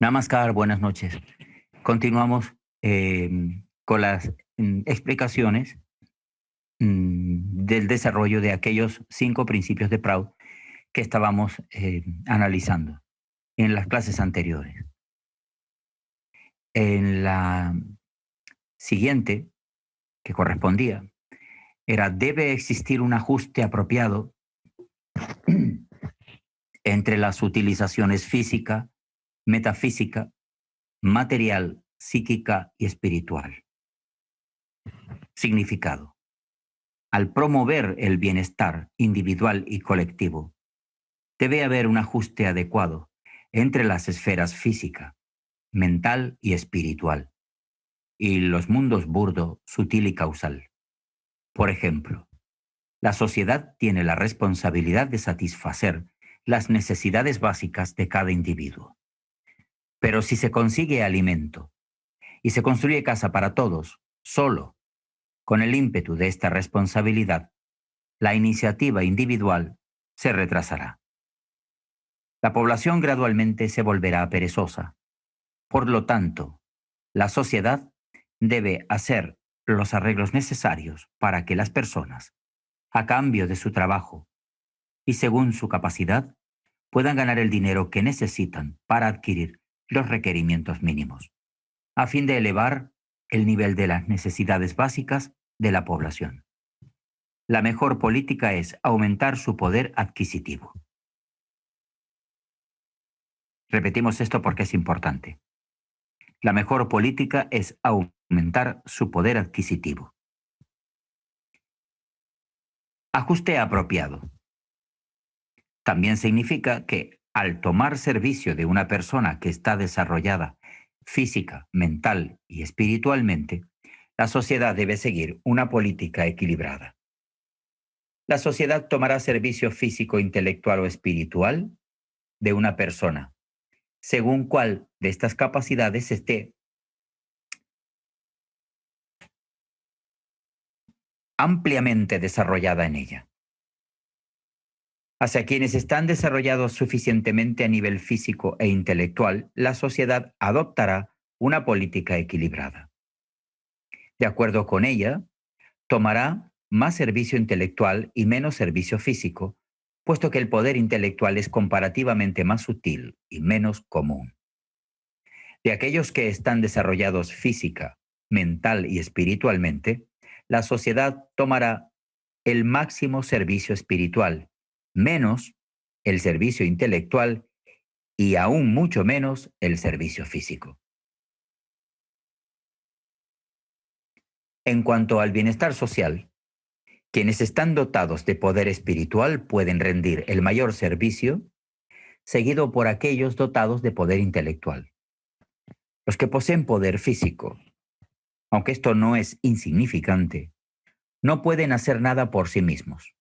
Namaskar, buenas noches. Continuamos con las explicaciones del desarrollo de aquellos 5 principios de Proud que estábamos analizando en las clases anteriores. En la siguiente, que correspondía, era: debe existir un ajuste apropiado entre las utilizaciones física, metafísica, material, psíquica y espiritual. Significado: al promover el bienestar individual y colectivo, debe haber un ajuste adecuado entre las esferas física, mental y espiritual, y los mundos burdo, sutil y causal. Por ejemplo, la sociedad tiene la responsabilidad de satisfacer las necesidades básicas de cada individuo. Pero si se consigue alimento y se construye casa para todos, solo con el ímpetu de esta responsabilidad, la iniciativa individual se retrasará. La población gradualmente se volverá perezosa. Por lo tanto, la sociedad debe hacer los arreglos necesarios para que las personas, a cambio de su trabajo y según su capacidad, puedan ganar el dinero que necesitan para adquirir los requerimientos mínimos, a fin de elevar el nivel de las necesidades básicas de la población. La mejor política es aumentar su poder adquisitivo. Repetimos esto porque es importante. La mejor política es aumentar su poder adquisitivo. Ajuste apropiado. También significa que al tomar servicio de una persona que está desarrollada física, mental y espiritualmente, la sociedad debe seguir una política equilibrada. La sociedad tomará servicio físico, intelectual o espiritual de una persona, según cuál de estas capacidades esté ampliamente desarrollada en ella. Hacia quienes están desarrollados suficientemente a nivel físico e intelectual, la sociedad adoptará una política equilibrada. De acuerdo con ella, tomará más servicio intelectual y menos servicio físico, puesto que el poder intelectual es comparativamente más sutil y menos común. De aquellos que están desarrollados física, mental y espiritualmente, la sociedad tomará el máximo servicio espiritual, menos el servicio intelectual y aún mucho menos el servicio físico. En cuanto al bienestar social, quienes están dotados de poder espiritual pueden rendir el mayor servicio, seguido por aquellos dotados de poder intelectual. Los que poseen poder físico, aunque esto no es insignificante, no pueden hacer nada por sí mismos.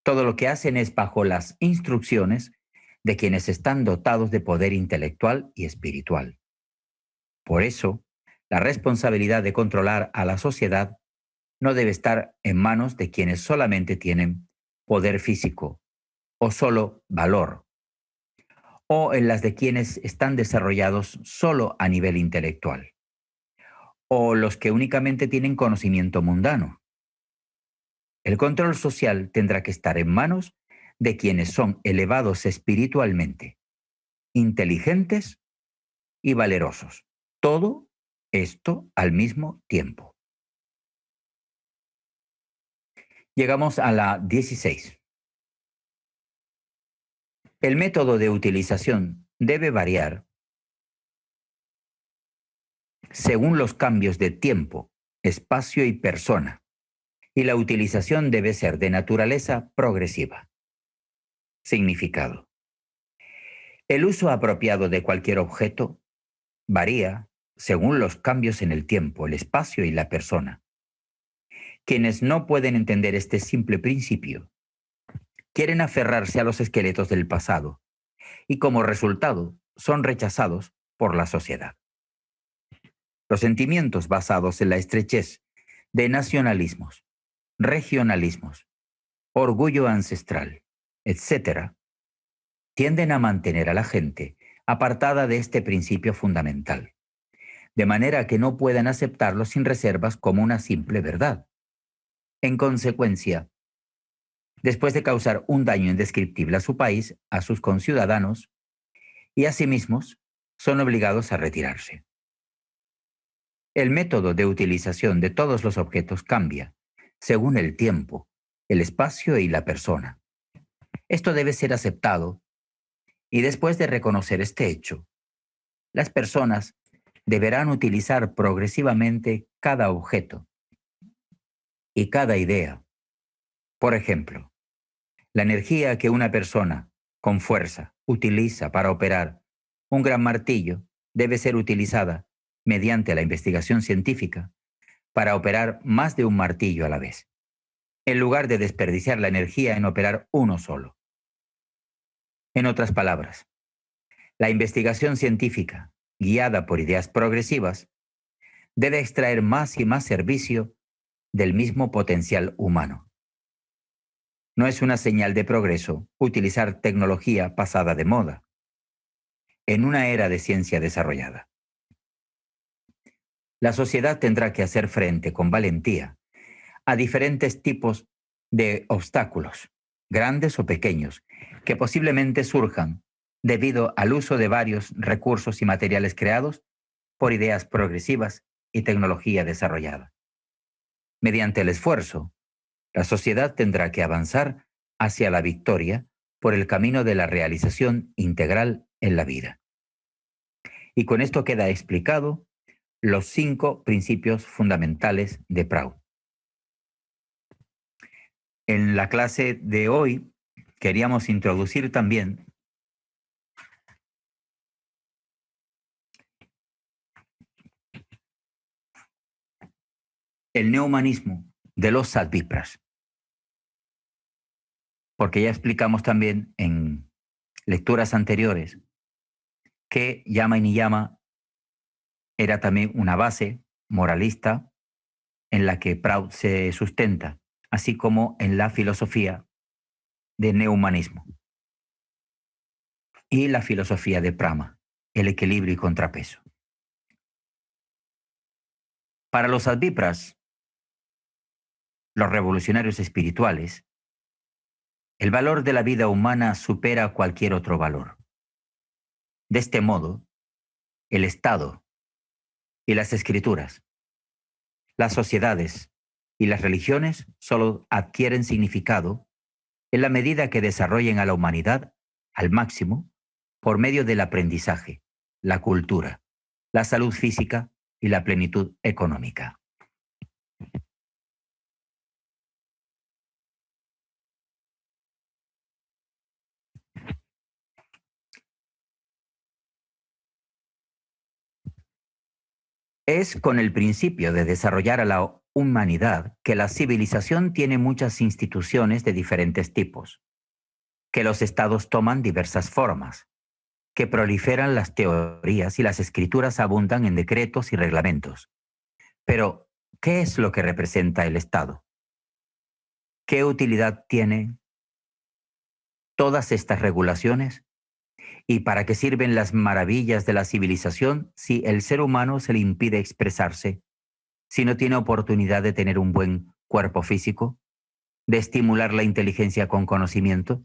Todo lo que hacen es bajo las instrucciones de quienes están dotados de poder intelectual y espiritual. Por eso, la responsabilidad de controlar a la sociedad no debe estar en manos de quienes solamente tienen poder físico o solo valor, o en las de quienes están desarrollados solo a nivel intelectual, o los que únicamente tienen conocimiento mundano. El control social tendrá que estar en manos de quienes son elevados espiritualmente, inteligentes y valerosos. Todo esto al mismo tiempo. Llegamos a la 16. El método de utilización debe variar según los cambios de tiempo, espacio y persona, y la utilización debe ser de naturaleza progresiva. Significado: el uso apropiado de cualquier objeto varía según los cambios en el tiempo, el espacio y la persona. Quienes no pueden entender este simple principio quieren aferrarse a los esqueletos del pasado y como resultado son rechazados por la sociedad. Los sentimientos basados en la estrechez de nacionalismos, regionalismos, orgullo ancestral, etc., tienden a mantener a la gente apartada de este principio fundamental, de manera que no puedan aceptarlo sin reservas como una simple verdad. En consecuencia, después de causar un daño indescriptible a su país, a sus conciudadanos y a sí mismos, son obligados a retirarse. El método de utilización de todos los objetos cambia según el tiempo, el espacio y la persona. Esto debe ser aceptado y después de reconocer este hecho, las personas deberán utilizar progresivamente cada objeto y cada idea. Por ejemplo, la energía que una persona con fuerza utiliza para operar un gran martillo debe ser utilizada mediante la investigación científica para operar más de un martillo a la vez, en lugar de desperdiciar la energía en operar uno solo. En otras palabras, la investigación científica, guiada por ideas progresivas, debe extraer más y más servicio del mismo potencial humano. No es una señal de progreso utilizar tecnología pasada de moda, en una era de ciencia desarrollada. La sociedad tendrá que hacer frente con valentía a diferentes tipos de obstáculos, grandes o pequeños, que posiblemente surjan debido al uso de varios recursos y materiales creados por ideas progresivas y tecnología desarrollada. Mediante el esfuerzo, la sociedad tendrá que avanzar hacia la victoria por el camino de la realización integral en la vida. Y con esto queda explicado los 5 principios fundamentales de Proud. En la clase de hoy queríamos introducir también el neohumanismo de los Sadvipras, porque ya explicamos también en lecturas anteriores que Yama y Niyama era también una base moralista en la que Proud se sustenta, así como en la filosofía de neohumanismo y la filosofía de Prama, el equilibrio y contrapeso. Para los Sadvipras, los revolucionarios espirituales, el valor de la vida humana supera cualquier otro valor. De este modo, el Estado y las escrituras, las sociedades y las religiones solo adquieren significado en la medida que desarrollen a la humanidad al máximo por medio del aprendizaje, la cultura, la salud física y la plenitud económica. Es con el principio de desarrollar a la humanidad que la civilización tiene muchas instituciones de diferentes tipos, que los estados toman diversas formas, que proliferan las teorías y las escrituras abundan en decretos y reglamentos. Pero, ¿qué es lo que representa el Estado? ¿Qué utilidad tienen todas estas regulaciones? ¿Y para qué sirven las maravillas de la civilización si el ser humano se le impide expresarse, si no tiene oportunidad de tener un buen cuerpo físico, de estimular la inteligencia con conocimiento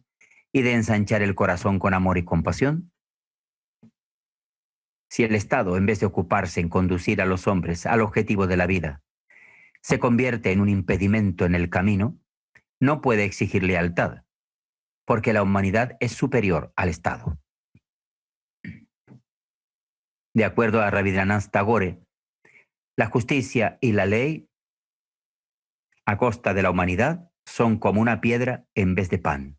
y de ensanchar el corazón con amor y compasión? Si el Estado, en vez de ocuparse en conducir a los hombres al objetivo de la vida, se convierte en un impedimento en el camino, no puede exigir lealtad, porque la humanidad es superior al Estado. De acuerdo a Rabindranath Tagore, la justicia y la ley a costa de la humanidad son como una piedra en vez de pan.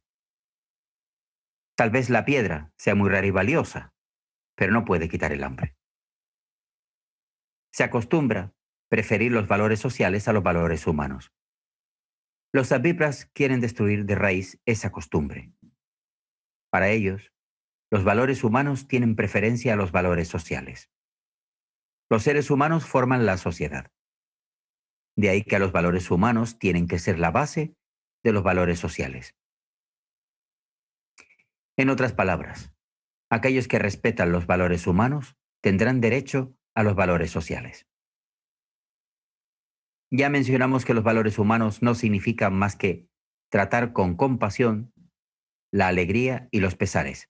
Tal vez la piedra sea muy rara y valiosa, pero no puede quitar el hambre. Se acostumbra a preferir los valores sociales a los valores humanos. Los Sadvipras quieren destruir de raíz esa costumbre. Para ellos, los valores humanos tienen preferencia a los valores sociales. Los seres humanos forman la sociedad. De ahí que los valores humanos tienen que ser la base de los valores sociales. En otras palabras, Aquellos que respetan los valores humanos tendrán derecho a los valores sociales. Ya mencionamos que los valores humanos no significan más que tratar con compasión la alegría y los pesares,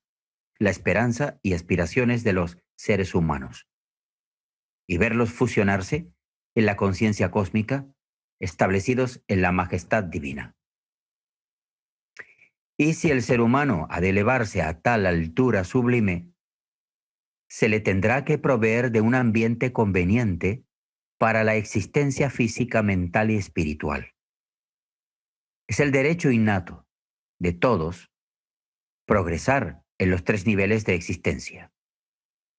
la esperanza y aspiraciones de los seres humanos, y verlos fusionarse en la conciencia cósmica, establecidos en la majestad divina. Y si el ser humano ha de elevarse a tal altura sublime, se le tendrá que proveer de un ambiente conveniente para la existencia física, mental y espiritual. Es el derecho innato de todos progresar en los tres niveles de existencia.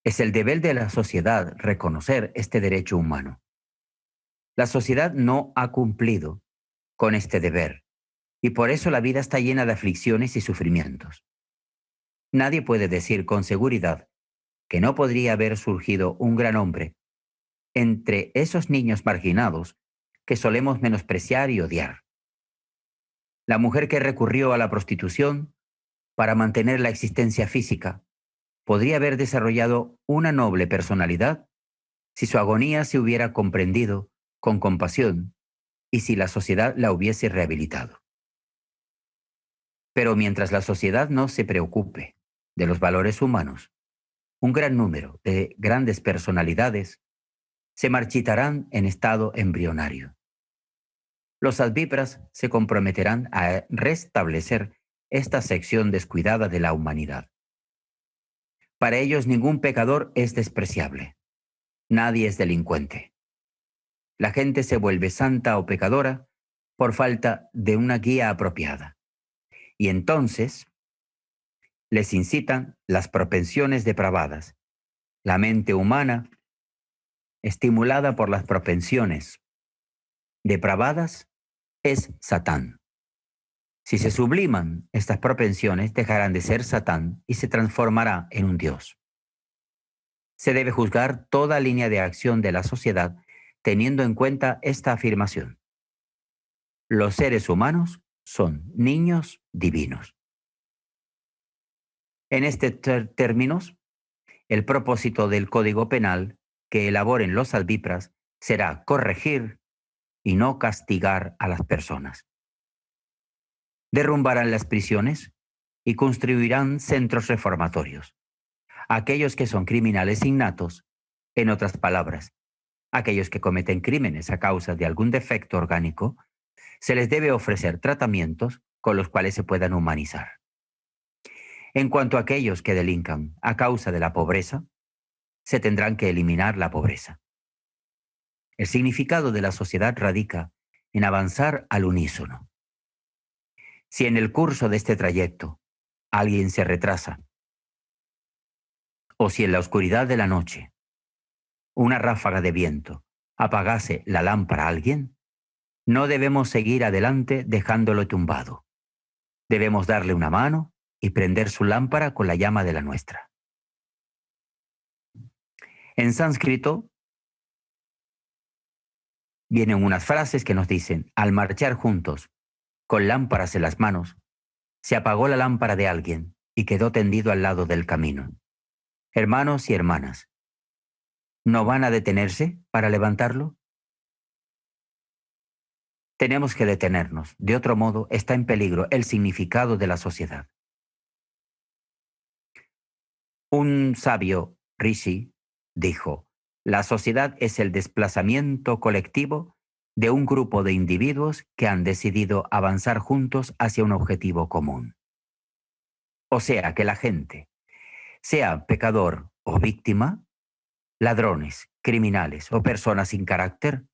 Es el deber de la sociedad reconocer este derecho humano. La sociedad no ha cumplido con este deber y por eso la vida está llena de aflicciones y sufrimientos. Nadie puede decir con seguridad que no podría haber surgido un gran hombre entre esos niños marginados que solemos menospreciar y odiar. La mujer que recurrió a la prostitución para mantener la existencia física podría haber desarrollado una noble personalidad si su agonía se hubiera comprendido con compasión y si la sociedad la hubiese rehabilitado. Pero mientras la sociedad no se preocupe de los valores humanos, un gran número de grandes personalidades se marchitarán en estado embrionario. Los advípras se comprometerán a restablecer esta sección descuidada de la humanidad. Para ellos ningún pecador es despreciable. Nadie es delincuente. La gente se vuelve santa o pecadora por falta de una guía apropiada. Y entonces les incitan las propensiones depravadas. La mente humana, estimulada por las propensiones depravadas, es Satán. Si se subliman estas propensiones, dejarán de ser Satán y se transformará en un Dios. Se debe juzgar toda línea de acción de la sociedad teniendo en cuenta esta afirmación. Los seres humanos son niños divinos. En estos términos, el propósito del Código Penal que elaboren los advípras será corregir y no castigar a las personas. Derrumbarán las prisiones y construirán centros reformatorios. Aquellos que son criminales innatos, en otras palabras, aquellos que cometen crímenes a causa de algún defecto orgánico, se les debe ofrecer tratamientos con los cuales se puedan humanizar. En cuanto a aquellos que delincan a causa de la pobreza, se tendrán que eliminar la pobreza. El significado de la sociedad radica en avanzar al unísono. Si en el curso de este trayecto alguien se retrasa, o si en la oscuridad de la noche una ráfaga de viento apagase la lámpara a alguien, no debemos seguir adelante dejándolo tumbado. Debemos darle una mano y prender su lámpara con la llama de la nuestra. En sánscrito vienen unas frases que nos dicen: al marchar juntos, con lámparas en las manos, se apagó la lámpara de alguien y quedó tendido al lado del camino. Hermanos y hermanas, ¿no van a detenerse para levantarlo? Tenemos que detenernos, de otro modo está en peligro el significado de la sociedad. Un sabio, Rishi, dijo: la sociedad es el desplazamiento colectivo de un grupo de individuos que han decidido avanzar juntos hacia un objetivo común. O sea que la gente, sea pecador o víctima, ladrones, criminales o personas sin carácter,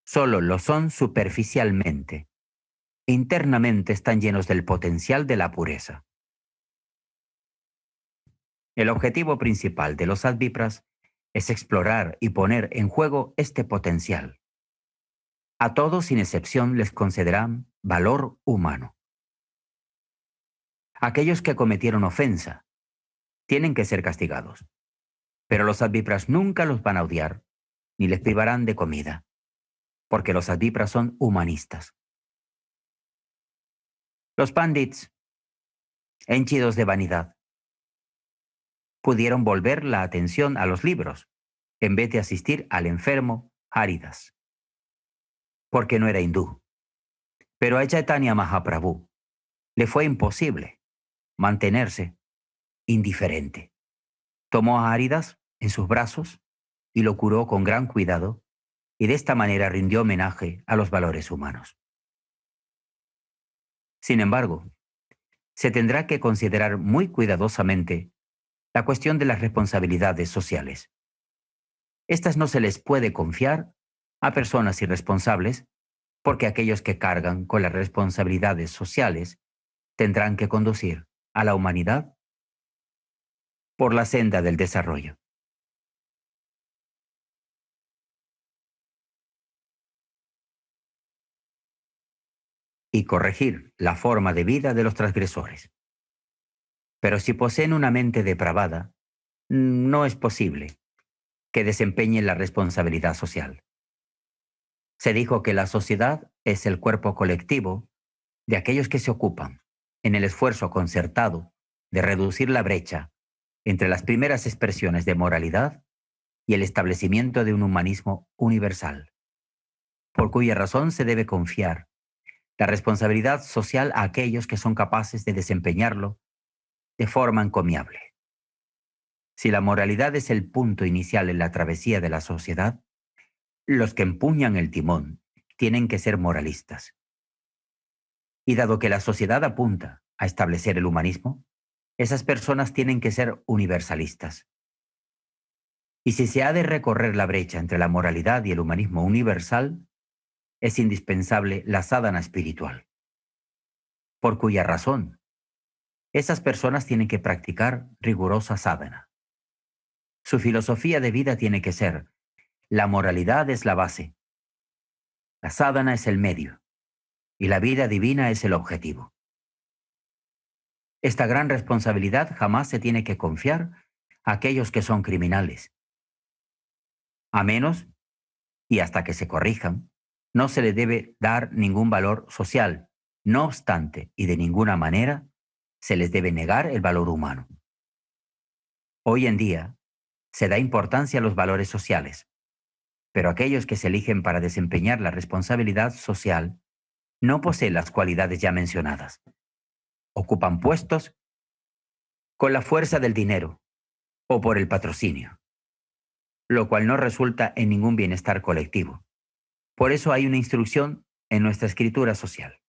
solo lo son superficialmente. Internamente están llenos del potencial de la pureza. El objetivo principal de los advípras es explorar y poner en juego este potencial. A todos sin excepción les concederán valor humano. Aquellos que cometieron ofensa tienen que ser castigados, pero los advípras nunca los van a odiar ni les privarán de comida, porque los advípras son humanistas. Los pandits, henchidos de vanidad, pudieron volver la atención a los libros, en vez de asistir al enfermo Haridas, porque no era hindú. Pero a Chaitanya Mahaprabhu le fue imposible mantenerse indiferente. Tomó a Haridas en sus brazos y lo curó con gran cuidado, y de esta manera rindió homenaje a los valores humanos. Sin embargo, se tendrá que considerar muy cuidadosamente la cuestión de las responsabilidades sociales. Estas no se les puede confiar a personas irresponsables, porque aquellos que cargan con las responsabilidades sociales tendrán que conducir a la humanidad por la senda del desarrollo. Y corregir la forma de vida de los transgresores. Pero si poseen una mente depravada, no es posible que desempeñen la responsabilidad social. Se dijo que la sociedad es el cuerpo colectivo de aquellos que se ocupan en el esfuerzo concertado de reducir la brecha entre las primeras expresiones de moralidad y el establecimiento de un humanismo universal, por cuya razón se debe confiar la responsabilidad social a aquellos que son capaces de desempeñarlo de forma encomiable. Si la moralidad es el punto inicial en la travesía de la sociedad, los que empuñan el timón tienen que ser moralistas. Y dado que la sociedad apunta a establecer el humanismo, esas personas tienen que ser universalistas. Y si se ha de recorrer la brecha entre la moralidad y el humanismo universal, es indispensable la sadhana espiritual, por cuya razón esas personas tienen que practicar rigurosa sadhana. Su filosofía de vida tiene que ser: la moralidad es la base, la sadhana es el medio, y la vida divina es el objetivo. Esta gran responsabilidad jamás se tiene que confiar a aquellos que son criminales. A menos, y hasta que se corrijan, no se le debe dar ningún valor social. No obstante, y de ninguna manera, se les debe negar el valor humano. Hoy en día, se da importancia a los valores sociales, pero aquellos que se eligen para desempeñar la responsabilidad social no poseen las cualidades ya mencionadas. Ocupan puestos con la fuerza del dinero o por el patrocinio, lo cual no resulta en ningún bienestar colectivo. Por eso hay una instrucción en nuestra escritura social.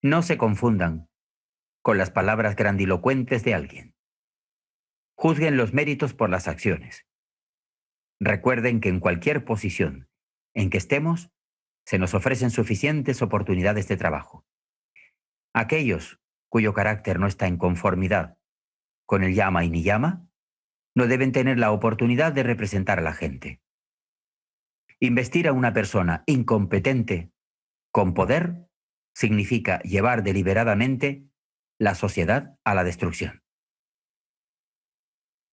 No se confundan con las palabras grandilocuentes de alguien. Juzguen los méritos por las acciones. Recuerden que en cualquier posición en que estemos, se nos ofrecen suficientes oportunidades de trabajo. Aquellos cuyo carácter no está en conformidad con el yama y niyama, no deben tener la oportunidad de representar a la gente. Investir a una persona incompetente con poder significa llevar deliberadamente la sociedad a la destrucción.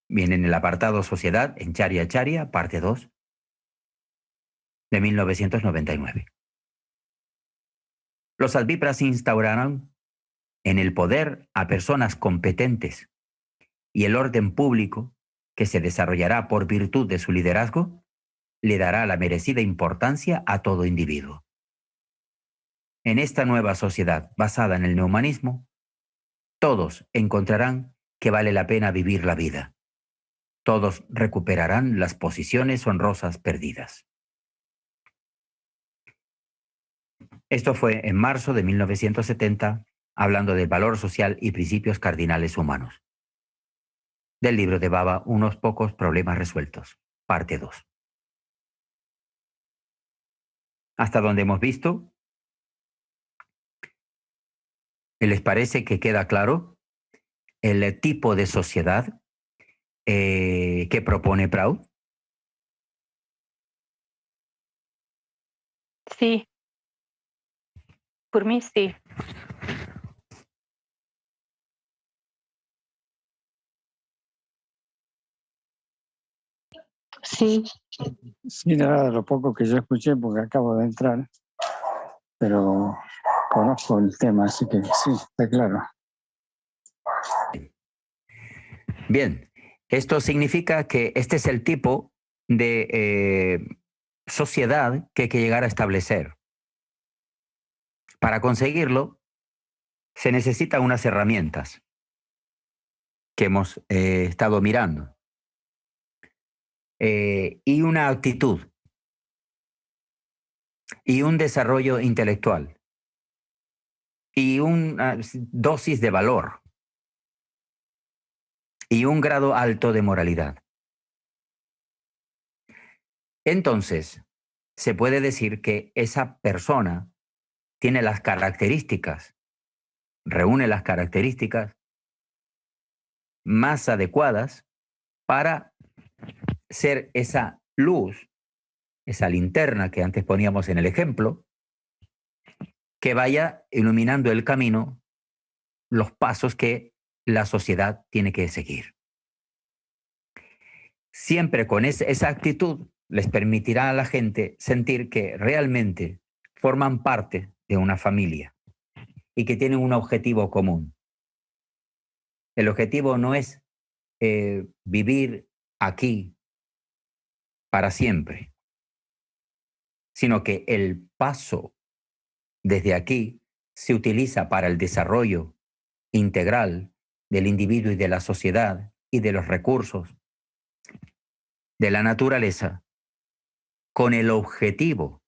Viene en el apartado Sociedad en Charya Charya, parte 2, de 1999. Los Advipras instauraron en el poder a personas competentes, y el orden público, que se desarrollará por virtud de su liderazgo, le dará la merecida importancia a todo individuo. En esta nueva sociedad basada en el neumanismo, todos encontrarán que vale la pena vivir la vida. Todos recuperarán las posiciones honrosas perdidas. Esto fue en marzo de 1970, hablando del valor social y principios cardinales humanos. Del libro de Baba, Unos pocos problemas resueltos, parte 2. Hasta donde hemos visto, ¿les parece que queda claro el tipo de sociedad que propone Proud? Sí, por mí sí. Sí. Sí, nada, lo poco que yo escuché, porque acabo de entrar, pero conozco el tema, así que sí, está claro. Bien, esto significa que este es el tipo de sociedad que hay que llegar a establecer. Para conseguirlo, se necesitan unas herramientas que hemos estado mirando y una actitud y un desarrollo intelectual y una dosis de valor y un grado alto de moralidad. Entonces, se puede decir que esa persona tiene las características, reúne las características más adecuadas para ser esa luz, esa linterna que antes poníamos en el ejemplo, que vaya iluminando el camino, los pasos que la sociedad tiene que seguir. Siempre con esa actitud les permitirá a la gente sentir que realmente forman parte de una familia y que tienen un objetivo común. El objetivo no es vivir aquí para siempre, sino que el paso desde aquí se utiliza para el desarrollo integral del individuo y de la sociedad y de los recursos de la naturaleza con el objetivo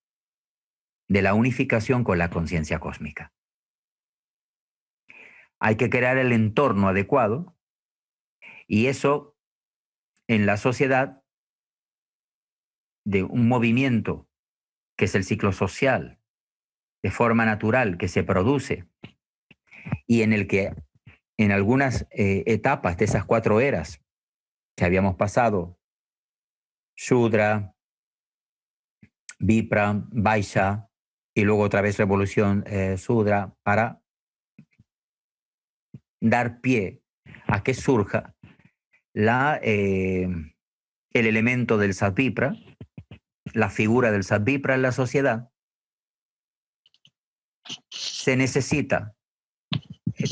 de la unificación con la conciencia cósmica. Hay que crear el entorno adecuado y eso en la sociedad de un movimiento que es el ciclo social de forma natural que se produce y en el que en algunas etapas de esas 4 eras que habíamos pasado, Shudra, Vipra, Vaishya y luego otra vez revolución Sudra, para dar pie a que surja el elemento del Satvipra, la figura del Satvipra en la sociedad. Se necesita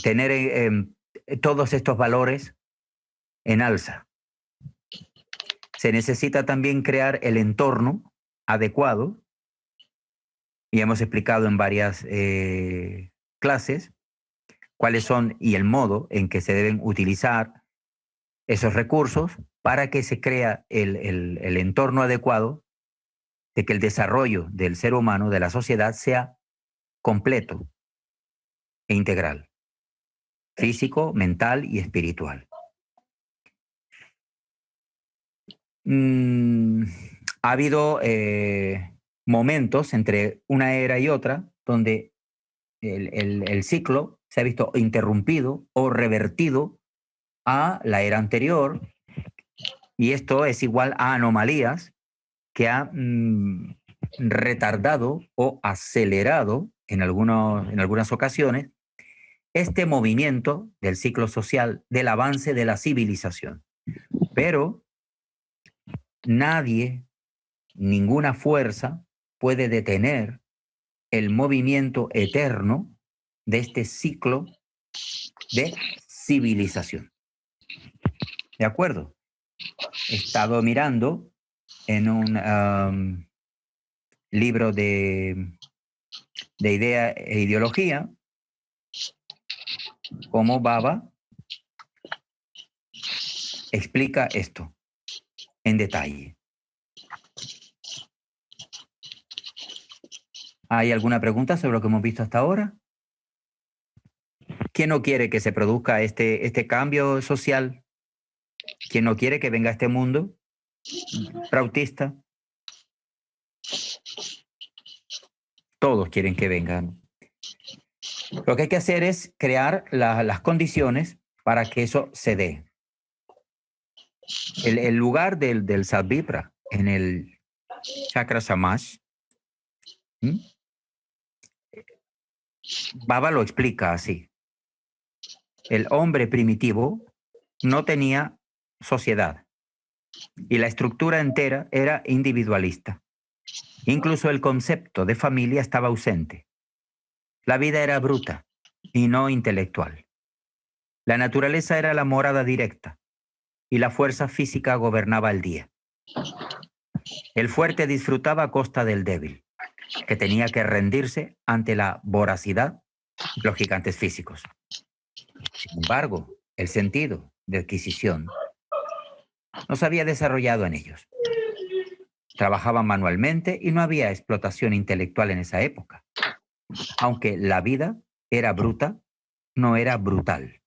tener todos estos valores en alza. Se necesita también crear el entorno adecuado, y hemos explicado en varias clases cuáles son y el modo en que se deben utilizar esos recursos para que se crea el entorno adecuado de que el desarrollo del ser humano, de la sociedad, sea completo e integral, físico, mental y espiritual. Ha habido momentos entre una era y otra donde el ciclo se ha visto interrumpido o revertido a la era anterior, y esto es igual a anomalías que ha retardado o acelerado en algunas ocasiones este movimiento del ciclo social, del avance de la civilización. Pero nadie, ninguna fuerza puede detener el movimiento eterno de este ciclo de civilización. ¿De acuerdo? He estado mirando en un libro de idea e ideología cómo Baba explica esto en detalle. ¿Hay alguna pregunta sobre lo que hemos visto hasta ahora? ¿Quién no quiere que se produzca este cambio social? ¿Quién no quiere que venga este mundo frautista? Todos quieren que vengan. Lo que hay que hacer es crear las condiciones para que eso se dé. El lugar del Satvipra en el Chakra Samash, Baba lo explica así. El hombre primitivo no tenía sociedad y la estructura entera era individualista. Incluso el concepto de familia estaba ausente. La vida era bruta y no intelectual. La naturaleza era la morada directa y la fuerza física gobernaba el día. El fuerte disfrutaba a costa del débil, que tenía que rendirse ante la voracidad de los gigantes físicos. Sin embargo, el sentido de adquisición no se había desarrollado en ellos. Trabajaban manualmente y no había explotación intelectual en esa época. Aunque la vida era bruta, no era brutal.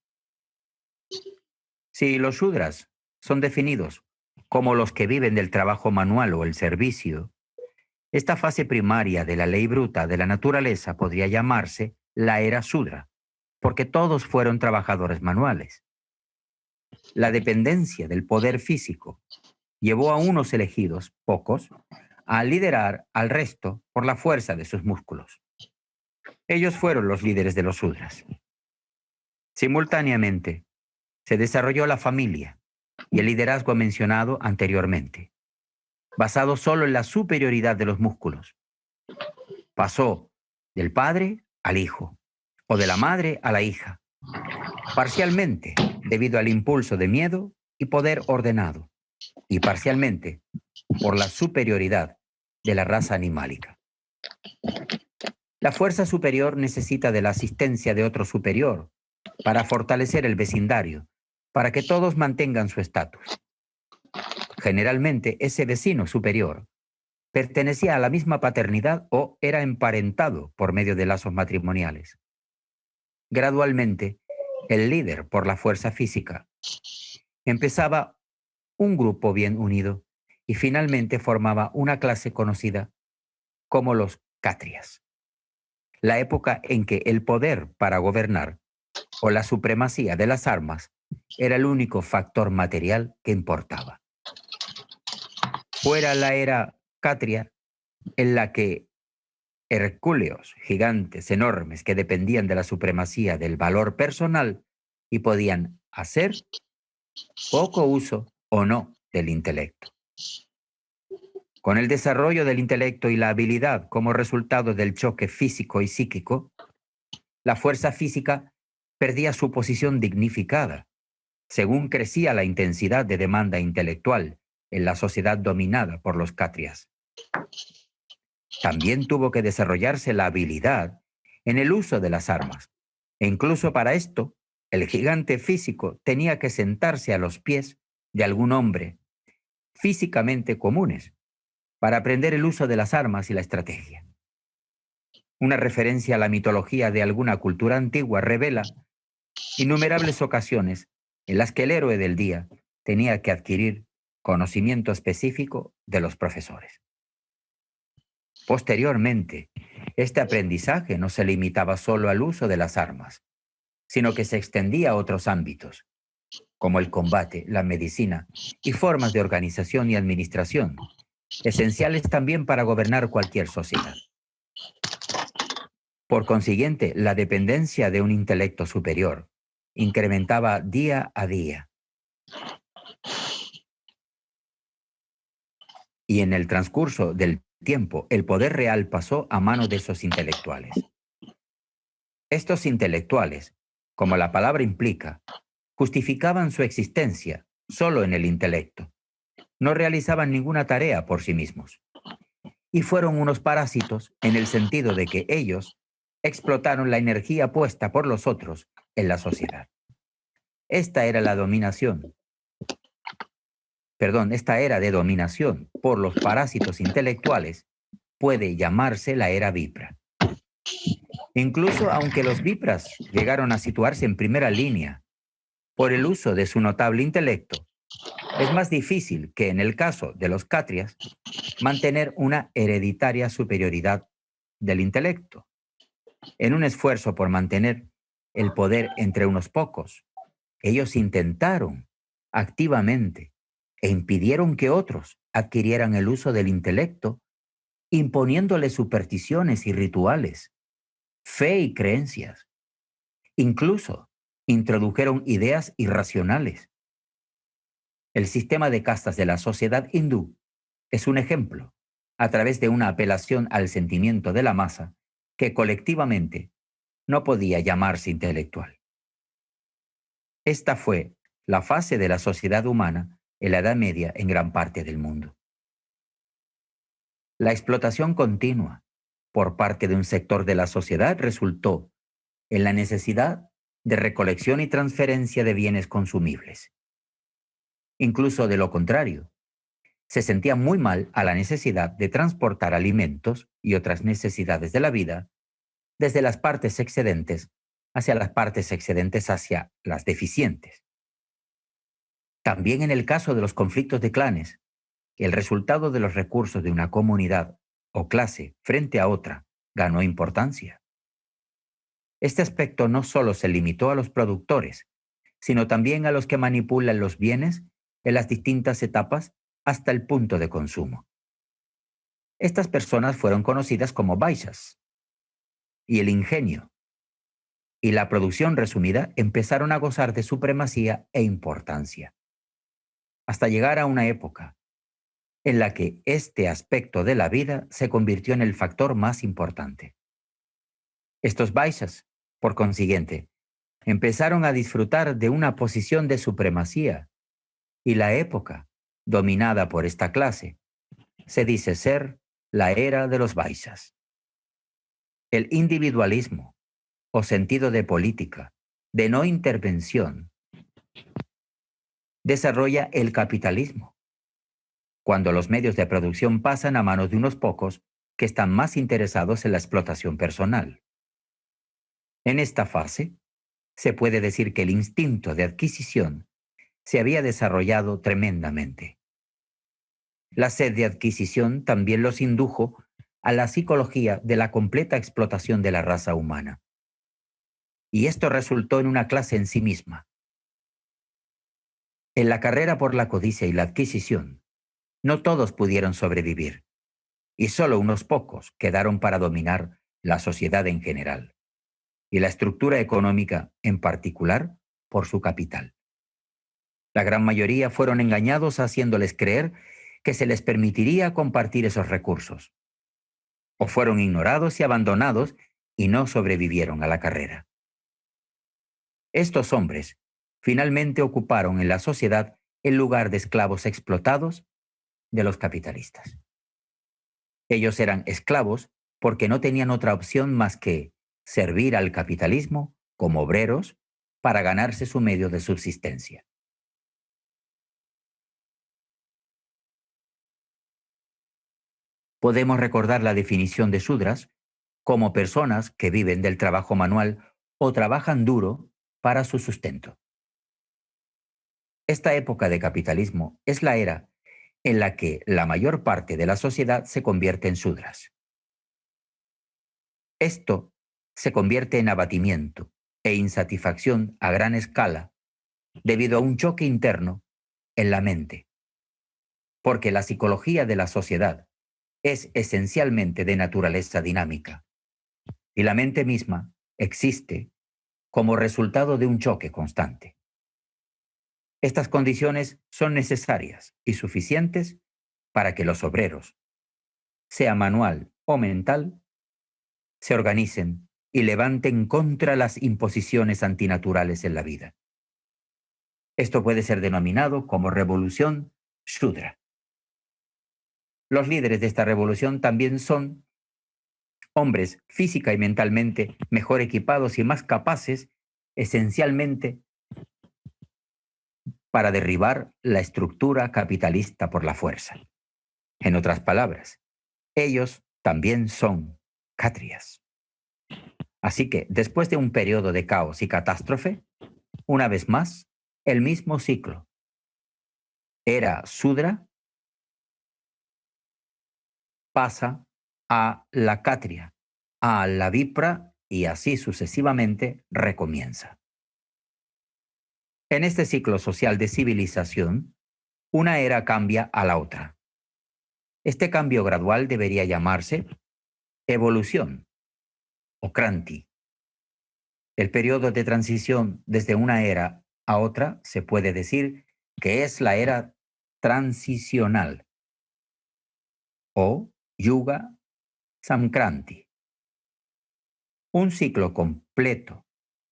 Si los shudras son definidos como los que viven del trabajo manual o el servicio, esta fase primaria de la ley bruta de la naturaleza podría llamarse la era shudra, porque todos fueron trabajadores manuales. La dependencia del poder físico llevó a unos elegidos, pocos, a liderar al resto por la fuerza de sus músculos. Ellos fueron los líderes de los shudras. Simultáneamente, se desarrolló la familia y el liderazgo mencionado anteriormente, basado solo en la superioridad de los músculos. Pasó del padre al hijo, o de la madre a la hija, parcialmente debido al impulso de miedo y poder ordenado, y parcialmente por la superioridad de la raza animálica. La fuerza superior necesita de la asistencia de otro superior para fortalecer el vecindario, para que todos mantengan su estatus. Generalmente, ese vecino superior pertenecía a la misma paternidad o era emparentado por medio de lazos matrimoniales. Gradualmente, el líder por la fuerza física empezaba un grupo bien unido y finalmente formaba una clase conocida como los Kshatriyas. La época en que el poder para gobernar o la supremacía de las armas era el único factor material que importaba. Fuera la era Kshatriya, en la que hercúleos, gigantes enormes que dependían de la supremacía del valor personal y podían hacer poco uso o no del intelecto. Con el desarrollo del intelecto y la habilidad como resultado del choque físico y psíquico, la fuerza física perdía su posición dignificada, según crecía la intensidad de demanda intelectual en la sociedad dominada por los Kshatriyas. También tuvo que desarrollarse la habilidad en el uso de las armas, e incluso para esto, el gigante físico tenía que sentarse a los pies de algún hombre físicamente comunes para aprender el uso de las armas y la estrategia. Una referencia a la mitología de alguna cultura antigua revela innumerables ocasiones en las que el héroe del día tenía que adquirir conocimiento específico de los profesores. Posteriormente, este aprendizaje no se limitaba solo al uso de las armas, sino que se extendía a otros ámbitos, como el combate, la medicina y formas de organización y administración, esenciales también para gobernar cualquier sociedad. Por consiguiente, la dependencia de un intelecto superior incrementaba día a día. Y en el transcurso del tiempo, el poder real pasó a manos de esos intelectuales. Estos intelectuales, como la palabra implica, justificaban su existencia solo en el intelecto. No realizaban ninguna tarea por sí mismos. Y fueron unos parásitos en el sentido de que ellos explotaron la energía puesta por los otros en la sociedad. Esta era de dominación por los parásitos intelectuales puede llamarse la era Vipra. Incluso aunque los Vipras llegaron a situarse en primera línea por el uso de su notable intelecto, es más difícil que en el caso de los Kshatriyas mantener una hereditaria superioridad del intelecto. En un esfuerzo por mantener el poder entre unos pocos, ellos intentaron activamente e impidieron que otros adquirieran el uso del intelecto, imponiéndoles supersticiones y rituales, fe y creencias. Incluso introdujeron ideas irracionales. El sistema de castas de la sociedad hindú es un ejemplo, a través de una apelación al sentimiento de la masa que colectivamente no podía llamarse intelectual. Esta fue la fase de la sociedad humana en la Edad Media en gran parte del mundo. La explotación continua por parte de un sector de la sociedad resultó en la necesidad de recolección y transferencia de bienes consumibles. Incluso de lo contrario, se sentía muy mal a la necesidad de transportar alimentos y otras necesidades de la vida desde las partes excedentes hacia las partes excedentes hacia las deficientes. También en el caso de los conflictos de clanes, el resultado de los recursos de una comunidad o clase frente a otra ganó importancia. Este aspecto no solo se limitó a los productores, sino también a los que manipulan los bienes en las distintas etapas hasta el punto de consumo. Estas personas fueron conocidas como vaishas, y el ingenio y la producción resumida empezaron a gozar de supremacía e importancia, hasta llegar a una época en la que este aspecto de la vida se convirtió en el factor más importante. Estos vaishas, por consiguiente, empezaron a disfrutar de una posición de supremacía, y la época, dominada por esta clase, se dice ser la era de los vaishas. El individualismo, o sentido de política, de no intervención, desarrolla el capitalismo, cuando los medios de producción pasan a manos de unos pocos que están más interesados en la explotación personal. En esta fase, se puede decir que el instinto de adquisición se había desarrollado tremendamente. La sed de adquisición también los indujo a la psicología de la completa explotación de la raza humana. Y esto resultó en una clase en sí misma. En la carrera por la codicia y la adquisición, no todos pudieron sobrevivir, y solo unos pocos quedaron para dominar la sociedad en general, y la estructura económica en particular por su capital. La gran mayoría fueron engañados haciéndoles creer que se les permitiría compartir esos recursos, o fueron ignorados y abandonados y no sobrevivieron a la carrera. Estos hombres finalmente ocuparon en la sociedad el lugar de esclavos explotados de los capitalistas. Ellos eran esclavos porque no tenían otra opción más que servir al capitalismo como obreros para ganarse su medio de subsistencia. Podemos recordar la definición de Shudras como personas que viven del trabajo manual o trabajan duro para su sustento. Esta época de capitalismo es la era en la que la mayor parte de la sociedad se convierte en Shudras. Esto se convierte en abatimiento e insatisfacción a gran escala debido a un choque interno en la mente, porque la psicología de la sociedad es esencialmente de naturaleza dinámica, y la mente misma existe como resultado de un choque constante. Estas condiciones son necesarias y suficientes para que los obreros, sea manual o mental, se organicen y levanten contra las imposiciones antinaturales en la vida. Esto puede ser denominado como revolución Shudra. Los líderes de esta revolución también son hombres física y mentalmente mejor equipados y más capaces, esencialmente, para derribar la estructura capitalista por la fuerza. En otras palabras, ellos también son Kshatriyas. Así que, después de un periodo de caos y catástrofe, una vez más, el mismo ciclo. Era Shudra pasa a la Kshatriya, a la Vipra, y así sucesivamente recomienza. En este ciclo social de civilización, una era cambia a la otra. Este cambio gradual debería llamarse evolución o Kranti. El periodo de transición desde una era a otra se puede decir que es la era transicional o Yuga Samkranti. Un ciclo completo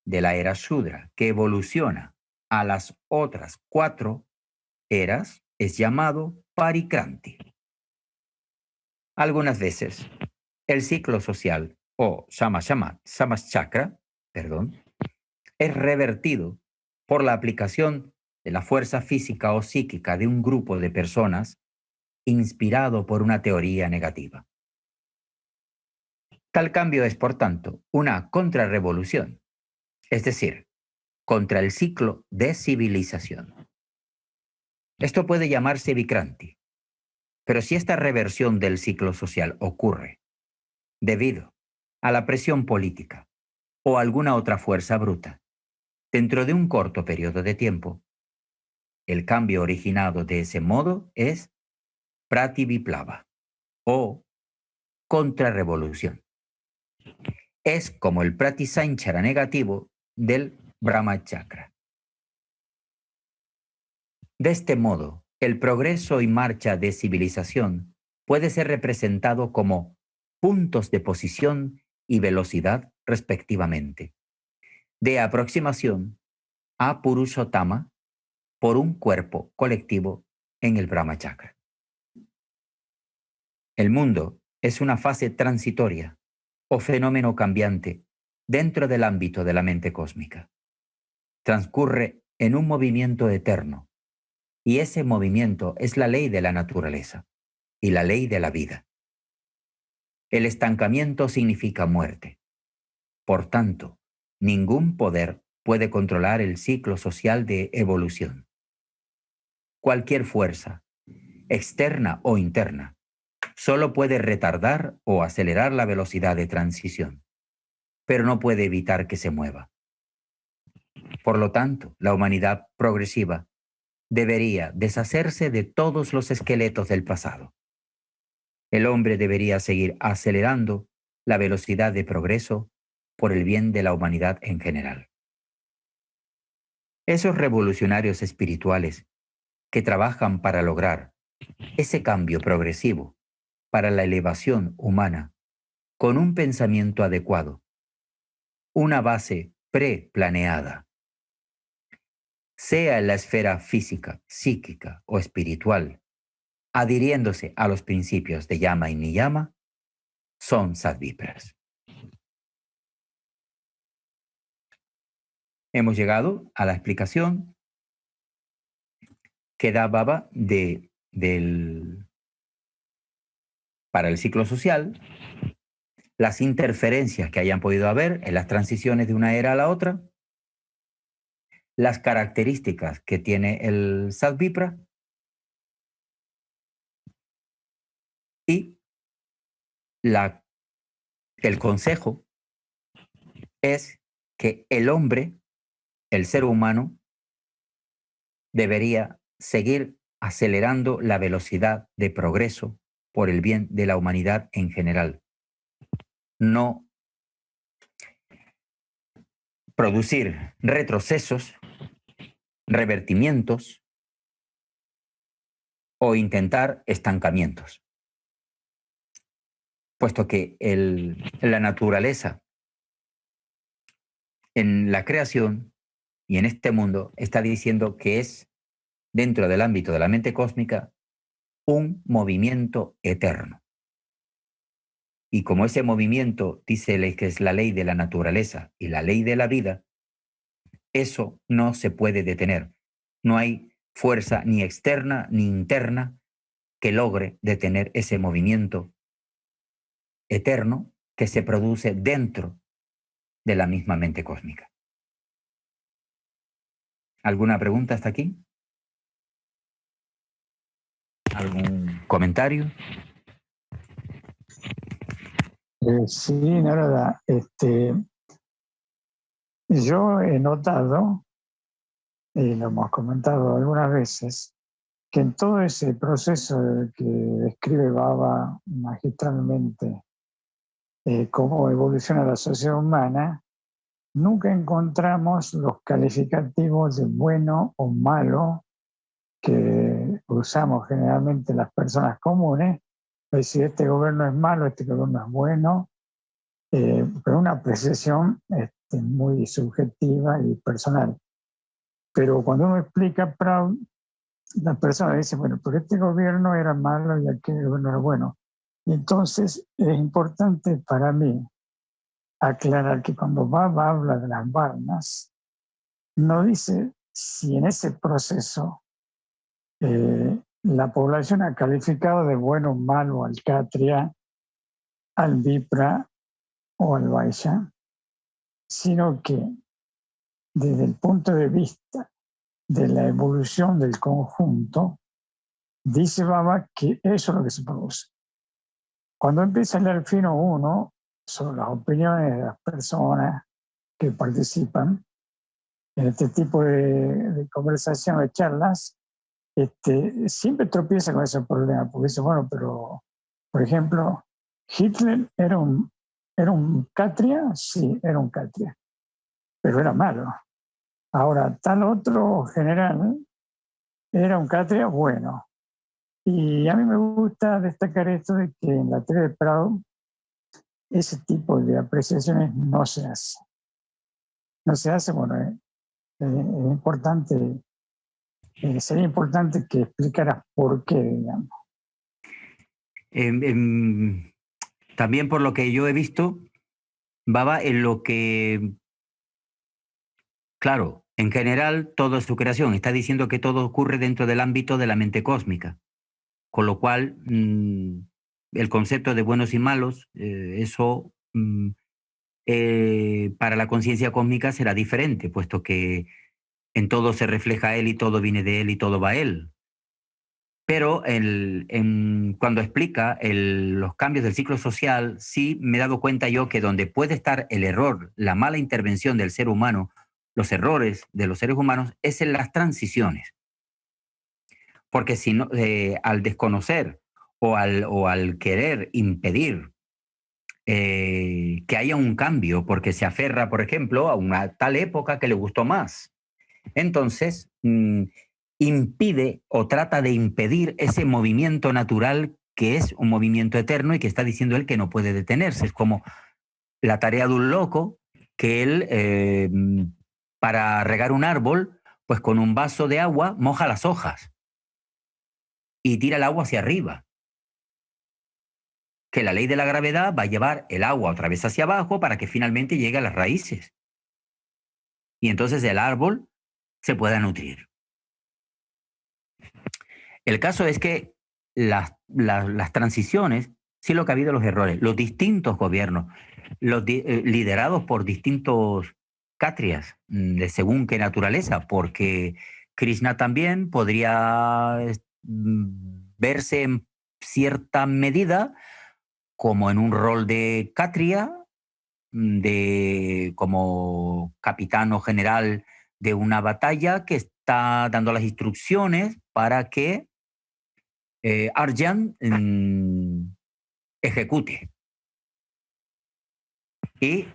de la era Shudra que evoluciona a las otras 4 eras es llamado parikranti. Algunas veces, el ciclo social o samachakra, es revertido por la aplicación de la fuerza física o psíquica de un grupo de personas inspirado por una teoría negativa. Tal cambio es, por tanto, una contrarrevolución, es decir, contra el ciclo de civilización. Esto puede llamarse vikranti, pero si esta reversión del ciclo social ocurre debido a la presión política o alguna otra fuerza bruta, dentro de un corto periodo de tiempo, el cambio originado de ese modo es prativiplava o contrarrevolución. Es como el pratisanchara negativo del brahmachakra. De este modo, el progreso y marcha de civilización puede ser representado como puntos de posición y velocidad respectivamente, de aproximación a Purushottama por un cuerpo colectivo en el Brahmachakra. El mundo es una fase transitoria o fenómeno cambiante dentro del ámbito de la mente cósmica. Transcurre en un movimiento eterno, y ese movimiento es la ley de la naturaleza y la ley de la vida. El estancamiento significa muerte. Por tanto, ningún poder puede controlar el ciclo social de evolución. Cualquier fuerza, externa o interna, solo puede retardar o acelerar la velocidad de transición, pero no puede evitar que se mueva. Por lo tanto, la humanidad progresiva debería deshacerse de todos los esqueletos del pasado. El hombre debería seguir acelerando la velocidad de progreso por el bien de la humanidad en general. Esos revolucionarios espirituales que trabajan para lograr ese cambio progresivo para la elevación humana con un pensamiento adecuado, una base preplaneada, sea en la esfera física, psíquica o espiritual, adhiriéndose a los principios de Yama y Niyama, son sadvipras. Hemos llegado a la explicación que da Baba para el ciclo social, las interferencias que hayan podido haber en las transiciones de una era a la otra, las características que tiene el sadvipra y el consejo es que el hombre, el ser humano, debería seguir acelerando la velocidad de progreso por el bien de la humanidad en general. No producir retrocesos, revertimientos o intentar estancamientos. Puesto que la naturaleza en la creación y en este mundo está diciendo que es, dentro del ámbito de la mente cósmica, un movimiento eterno. Y como ese movimiento dice que es la ley de la naturaleza y la ley de la vida, eso no se puede detener. No hay fuerza ni externa ni interna que logre detener ese movimiento eterno que se produce dentro de la misma mente cósmica. ¿Alguna pregunta hasta aquí? ¿Algún comentario? Sí, Narada, yo he notado, y lo hemos comentado algunas veces, que en todo ese proceso que describe Baba magistralmente, cómo evoluciona la sociedad humana, nunca encontramos los calificativos de bueno o malo que usamos generalmente las personas comunes. Es decir, este gobierno es malo, este gobierno es bueno, pero una apreciación muy subjetiva y personal. Pero cuando uno explica Proud, la persona dice, bueno, pero este gobierno era malo y aquel gobierno era bueno. Y entonces es importante para mí aclarar que cuando Baba habla de las Varnas, no dice si en ese proceso la población ha calificado de bueno, malo al Kshatriya, al Vipra o al Vaishya, sino que desde el punto de vista de la evolución del conjunto, dice Baba que eso es lo que se produce. Cuando empieza a leer fino uno sobre las opiniones de las personas que participan en este tipo de conversación, de charlas, siempre tropieza con ese problema, porque dice, bueno, pero, por ejemplo, Hitler era un Kshatriya, sí, era un Kshatriya, pero era malo. Ahora, tal otro general era un Kshatriya bueno. Y a mí me gusta destacar esto de que en la teoría de Proud ese tipo de apreciaciones no se hace. No se hace, bueno, es importante, sería importante que explicaras por qué, digamos. También por lo que yo he visto, Baba en lo que, claro, en general todo es su creación. Está diciendo que todo ocurre dentro del ámbito de la mente cósmica. Con lo cual, el concepto de buenos y malos, eso para la conciencia cósmica será diferente, puesto que en todo se refleja él y todo viene de él y todo va a él. Pero cuando explica los cambios del ciclo social, sí me he dado cuenta yo que donde puede estar el error, la mala intervención del ser humano, los errores de los seres humanos, es en las transiciones. Porque si no, al desconocer o al querer impedir que haya un cambio, porque se aferra, por ejemplo, a una tal época que le gustó más, entonces impide o trata de impedir ese movimiento natural que es un movimiento eterno y que está diciendo él que no puede detenerse. Es como la tarea de un loco que él, para regar un árbol, pues con un vaso de agua moja las hojas y tira el agua hacia arriba. Que la ley de la gravedad va a llevar el agua otra vez hacia abajo para que finalmente llegue a las raíces. Y entonces el árbol se pueda nutrir. El caso es que las transiciones, sí lo que ha habido los errores, los distintos gobiernos, liderados por distintos Kshatriyas, de según qué naturaleza, porque Krishna también podría verse en cierta medida como en un rol de Kshatriya, como capitán o general de una batalla que está dando las instrucciones para que Arjan ejecute y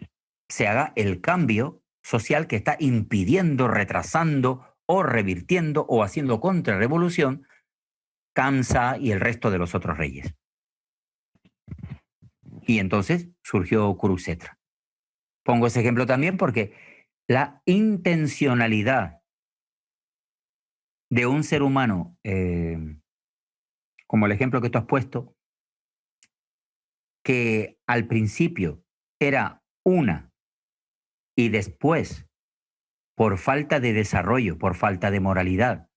se haga el cambio social que está impidiendo, retrasando o revirtiendo o haciendo contrarrevolución Kamsa y el resto de los otros reyes. Y entonces surgió Kurukshetra. Pongo ese ejemplo también porque la intencionalidad de un ser humano, como el ejemplo que tú has puesto, que al principio era una y después, por falta de desarrollo, por falta de moralidad,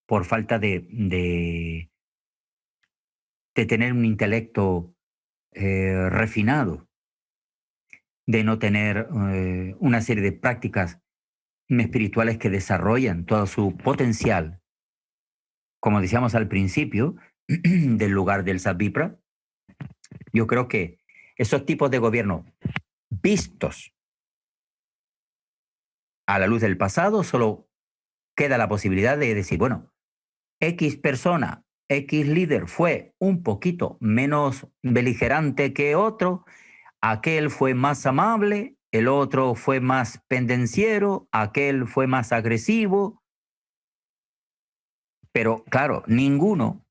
por falta de tener un intelecto refinado, de no tener una serie de prácticas espirituales que desarrollan todo su potencial, como decíamos al principio, del lugar del Satvipra, yo creo que esos tipos de gobierno vistos a la luz del pasado, solo queda la posibilidad de decir, bueno, X persona, X líder fue un poquito menos beligerante que otro, aquel fue más amable, el otro fue más pendenciero, aquel fue más agresivo, pero claro, ninguno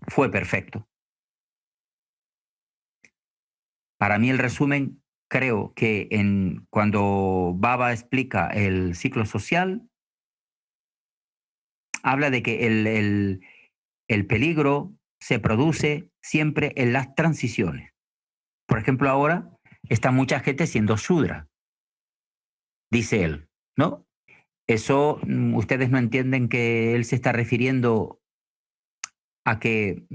fue perfecto. Para mí el resumen, creo que cuando Baba explica el ciclo social, habla de que el peligro se produce siempre en las transiciones. Por ejemplo, ahora está mucha gente siendo Shudra, dice él, ¿no? Eso ustedes no entienden que él se está refiriendo a que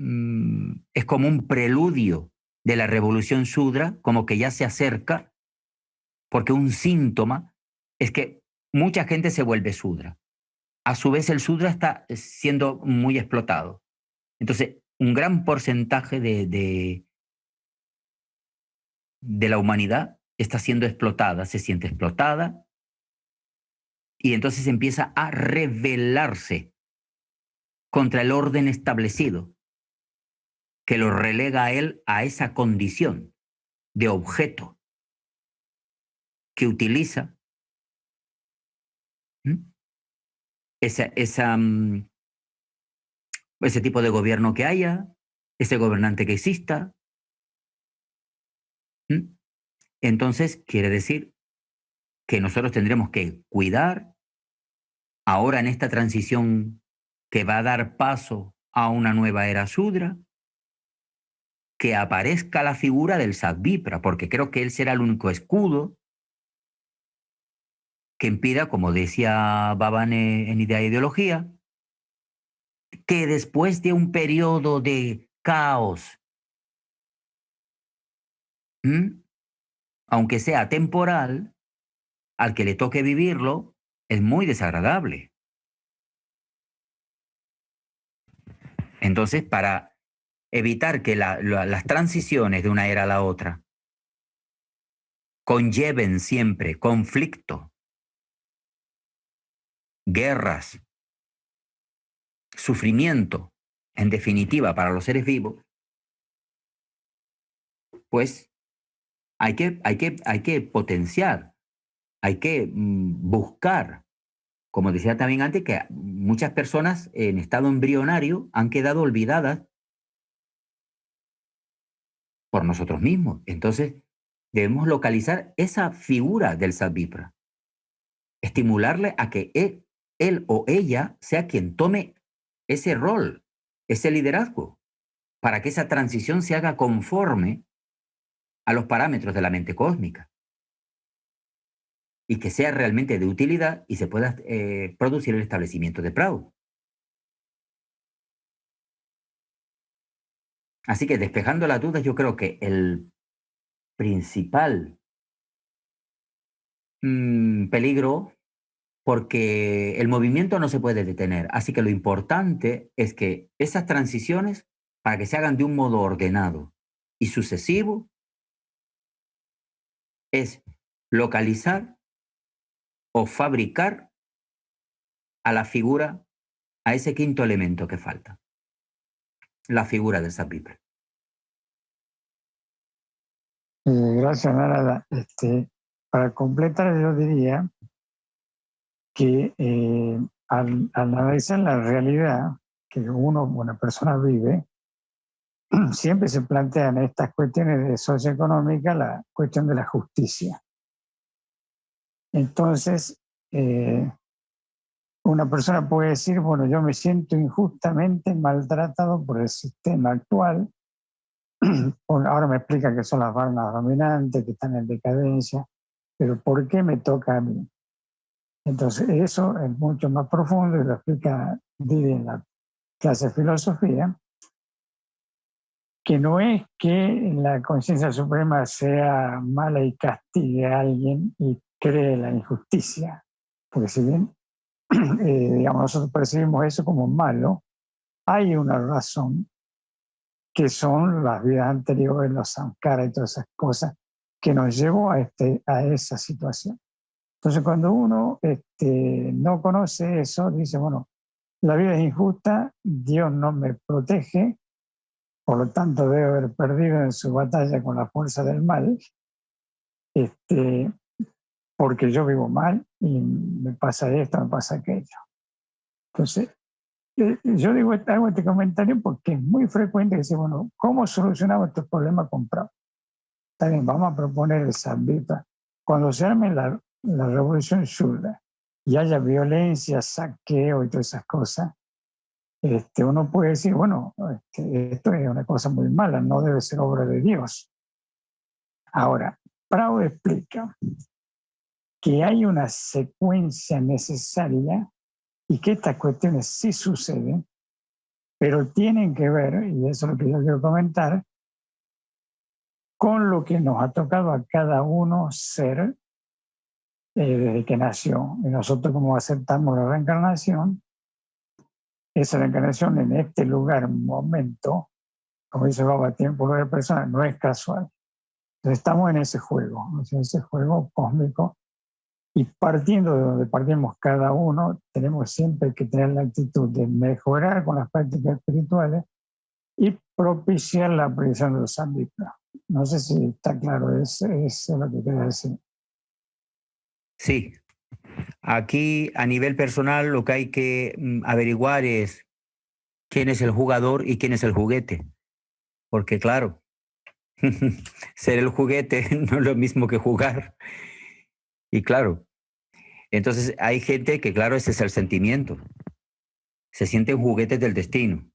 es como un preludio de la revolución Shudra, como que ya se acerca, porque un síntoma es que mucha gente se vuelve Shudra. A su vez, el Shudra está siendo muy explotado. Entonces, un gran porcentaje de la humanidad está siendo explotada, se siente explotada, y entonces empieza a rebelarse contra el orden establecido, que lo relega a él a esa condición de objeto que utiliza ese tipo de gobierno que haya, ese gobernante que exista. Entonces, quiere decir que nosotros tendremos que cuidar ahora en esta transición que va a dar paso a una nueva era Shudra, que aparezca la figura del Satvipra, porque creo que él será el único escudo que impida, como decía Bhavan en Idea e Ideología, que después de un periodo de caos, aunque sea temporal, al que le toque vivirlo, es muy desagradable. Entonces, para evitar que las transiciones de una era a la otra conlleven siempre conflicto, guerras, sufrimiento, en definitiva, para los seres vivos, pues hay que potenciar, hay que buscar, como decía también antes, que muchas personas en estado embrionario han quedado olvidadas por nosotros mismos. Entonces, debemos localizar esa figura del Satvipra, estimularle a que él o ella sea quien tome ese rol, ese liderazgo, para que esa transición se haga conforme a los parámetros de la mente cósmica y que sea realmente de utilidad y se pueda producir el establecimiento de Prau. Así que despejando las dudas, yo creo que el principal peligro, porque el movimiento no se puede detener, así que lo importante es que esas transiciones, para que se hagan de un modo ordenado y sucesivo, es localizar o fabricar a la figura, a ese quinto elemento que falta, la figura del Satvipra. Gracias, Narada. Para completar, yo diría que al analizar la realidad que una persona vive, siempre se plantean estas cuestiones de socioeconómica, la cuestión de la justicia. Entonces, una persona puede decir, bueno, yo me siento injustamente maltratado por el sistema actual. Ahora me explica que son las varnas dominantes, que están en decadencia, pero ¿por qué me toca a mí? Entonces, eso es mucho más profundo y lo explica Didi en la clase de filosofía, que no es que la conciencia suprema sea mala y castigue a alguien y cree la injusticia, porque si bien digamos, nosotros percibimos eso como malo, hay una razón que son las vidas anteriores, los samskaras y todas esas cosas que nos llevó a esa situación. Entonces, cuando uno no conoce eso, dice, bueno, la vida es injusta, Dios no me protege, por lo tanto debe haber perdido en su batalla con la fuerza del mal, porque yo vivo mal y me pasa esto, me pasa aquello. Entonces, yo hago este comentario porque es muy frecuente decir, bueno, ¿cómo solucionamos estos problemas con Prabhupada? Está bien, vamos a proponer el Satvipra. Cuando se arme la revolución Shudra y haya violencia, saqueo y todas esas cosas, uno puede decir, bueno, esto es una cosa muy mala, no debe ser obra de Dios. Ahora, Proud explica que hay una secuencia necesaria y que estas cuestiones sí suceden, pero tienen que ver, y eso es lo que yo quiero comentar, con lo que nos ha tocado a cada uno ser desde que nació. Y nosotros, como aceptamos la reencarnación, esa reencarnación en este lugar, momento, como dice Baba, tiempo, lugar, persona, no es casual. Entonces estamos en ese juego, en ese juego cósmico, y partiendo de donde partimos cada uno, tenemos siempre que tener la actitud de mejorar con las prácticas espirituales y propiciar la aparición de los ámbitos. No sé si está claro, es lo que quería decir. Sí, aquí a nivel personal lo que hay que averiguar es quién es el jugador y quién es el juguete. Porque claro, ser el juguete no es lo mismo que jugar. Y claro, entonces hay gente que claro, ese es el sentimiento. Se sienten juguetes del destino,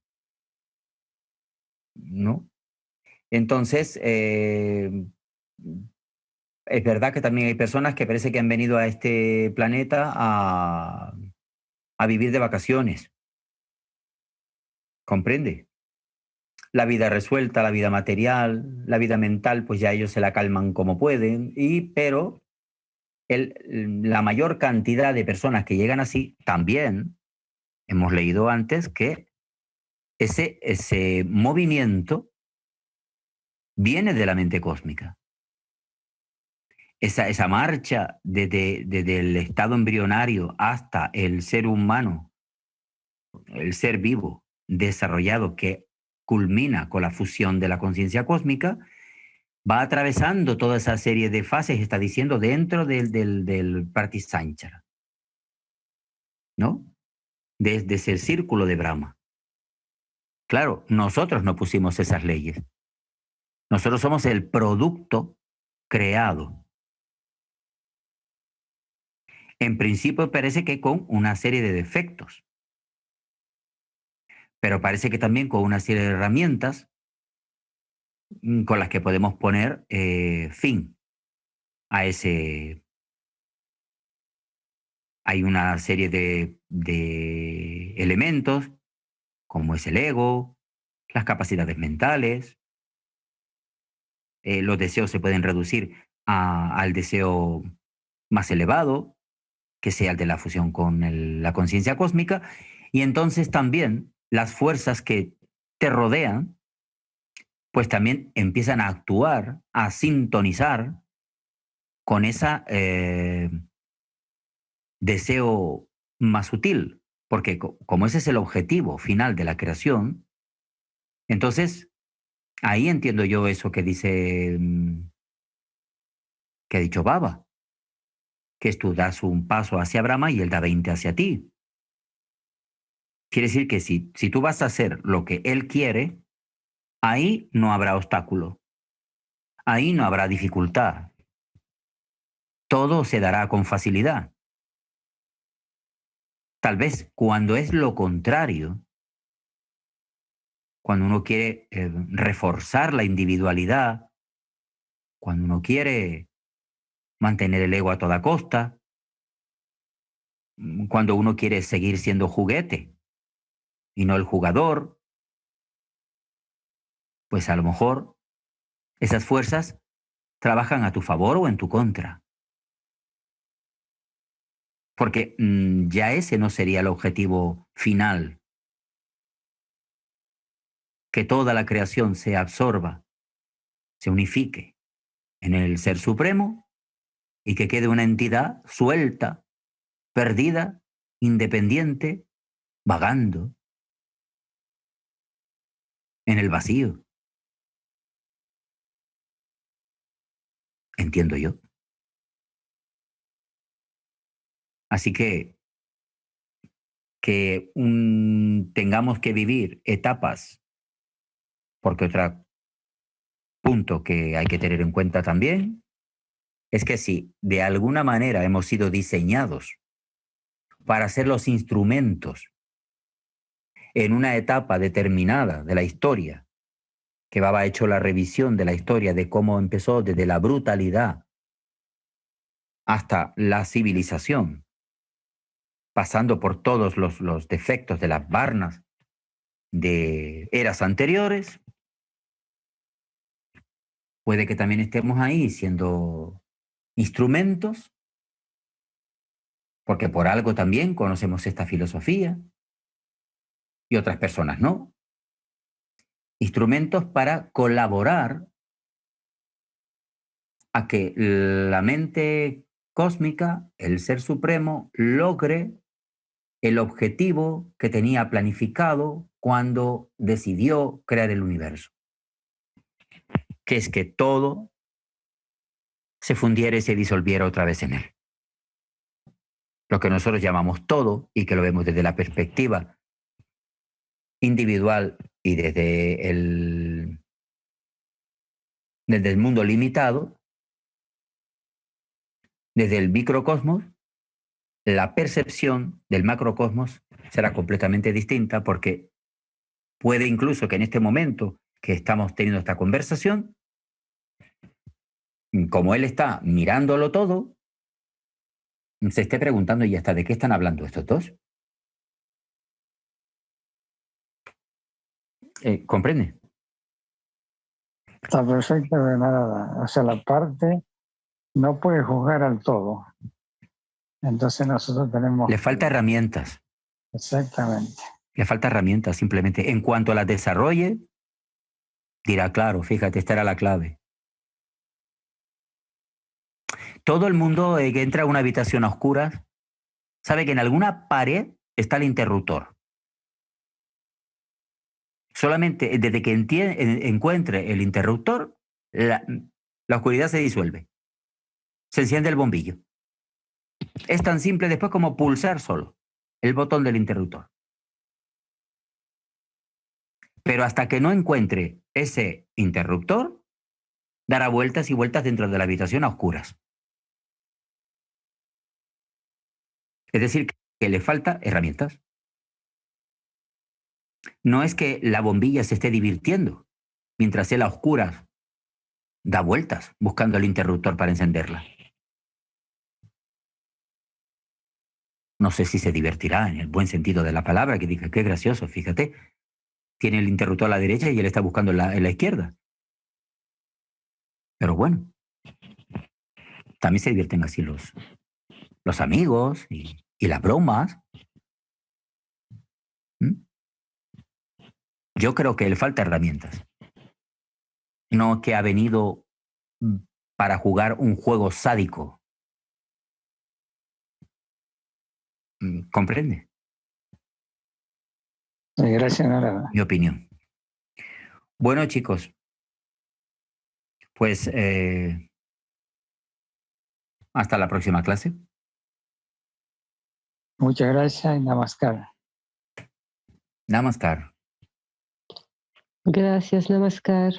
¿no? Entonces, es verdad que también hay personas que parece que han venido a este planeta a vivir de vacaciones. ¿Comprende? La vida resuelta, la vida material, la vida mental, pues ya ellos se la calman como pueden, pero la mayor cantidad de personas que llegan así, también hemos leído antes que ese movimiento viene de la mente cósmica. Esa marcha desde el estado embrionario hasta el ser humano, el ser vivo desarrollado que culmina con la fusión de la conciencia cósmica, va atravesando toda esa serie de fases, está diciendo, dentro del Pratisanchara, ¿no? Desde ese círculo de Brahma. Claro, nosotros no pusimos esas leyes. Nosotros somos el producto creado. En principio parece que con una serie de defectos, pero parece que también con una serie de herramientas con las que podemos poner fin a ese. Hay una serie de elementos, como es el ego, las capacidades mentales, los deseos se pueden reducir al deseo más elevado, que sea el de la fusión con la conciencia cósmica, y entonces también las fuerzas que te rodean, pues también empiezan a actuar, a sintonizar con esa deseo más sutil, porque como ese es el objetivo final de la creación, entonces ahí entiendo yo eso que dice, que ha dicho Baba, que es tú das un paso hacia Brahma y él da 20 hacia ti. Quiere decir que si tú vas a hacer lo que él quiere, ahí no habrá obstáculo, ahí no habrá dificultad, todo se dará con facilidad. Tal vez cuando es lo contrario, cuando uno quiere reforzar la individualidad, cuando uno quiere mantener el ego a toda costa, cuando uno quiere seguir siendo juguete y no el jugador, pues a lo mejor esas fuerzas trabajan a tu favor o en tu contra. Porque ya ese no sería el objetivo final, que toda la creación se absorba, se unifique en el Ser Supremo y que quede una entidad suelta, perdida, independiente, vagando en el vacío. Entiendo yo. Así que tengamos que vivir etapas, porque otro punto que hay que tener en cuenta también es que si de alguna manera hemos sido diseñados para ser los instrumentos en una etapa determinada de la historia, que Baba ha hecho la revisión de la historia de cómo empezó desde la brutalidad hasta la civilización, pasando por todos los defectos de las varnas de eras anteriores, puede que también estemos ahí siendo instrumentos, porque por algo también conocemos esta filosofía y otras personas no. Instrumentos para colaborar a que la mente cósmica, el Ser Supremo, logre el objetivo que tenía planificado cuando decidió crear el universo, que es que todo se fundiera y se disolviera otra vez en él. Lo que nosotros llamamos todo, y que lo vemos desde la perspectiva individual y desde el mundo limitado, desde el microcosmos, la percepción del macrocosmos será completamente distinta, porque puede incluso que en este momento que estamos teniendo esta conversación, como él está mirándolo todo, se esté preguntando, ¿y hasta de qué están hablando estos dos? ¿Comprende? Está perfecto, nada. O sea, la parte no puede juzgar al todo. Entonces nosotros tenemos... Le falta herramientas. Exactamente. Le falta herramientas, simplemente. En cuanto las desarrolle, dirá, claro, fíjate, esta era la clave. Todo el mundo que entra a una habitación a oscuras sabe que en alguna pared está el interruptor. Solamente desde que encuentre el interruptor, la oscuridad se disuelve. Se enciende el bombillo. Es tan simple después como pulsar solo el botón del interruptor. Pero hasta que no encuentre ese interruptor, dará vueltas y vueltas dentro de la habitación a oscuras. Es decir, que le falta herramientas. No es que la bombilla se esté divirtiendo mientras él a oscuras da vueltas buscando el interruptor para encenderla. No sé si se divertirá en el buen sentido de la palabra, que diga, qué gracioso, fíjate, tiene el interruptor a la derecha y él está buscando en la izquierda. Pero bueno, también se divierten así los amigos y las bromas. ¿Mm? Yo creo que le falta herramientas. No que ha venido para jugar un juego sádico. ¿Comprende? Gracias, Narada. Mi opinión. Bueno, chicos, pues hasta la próxima clase. Muchas gracias y namaskar. Namaskar. Gracias, Namaskar.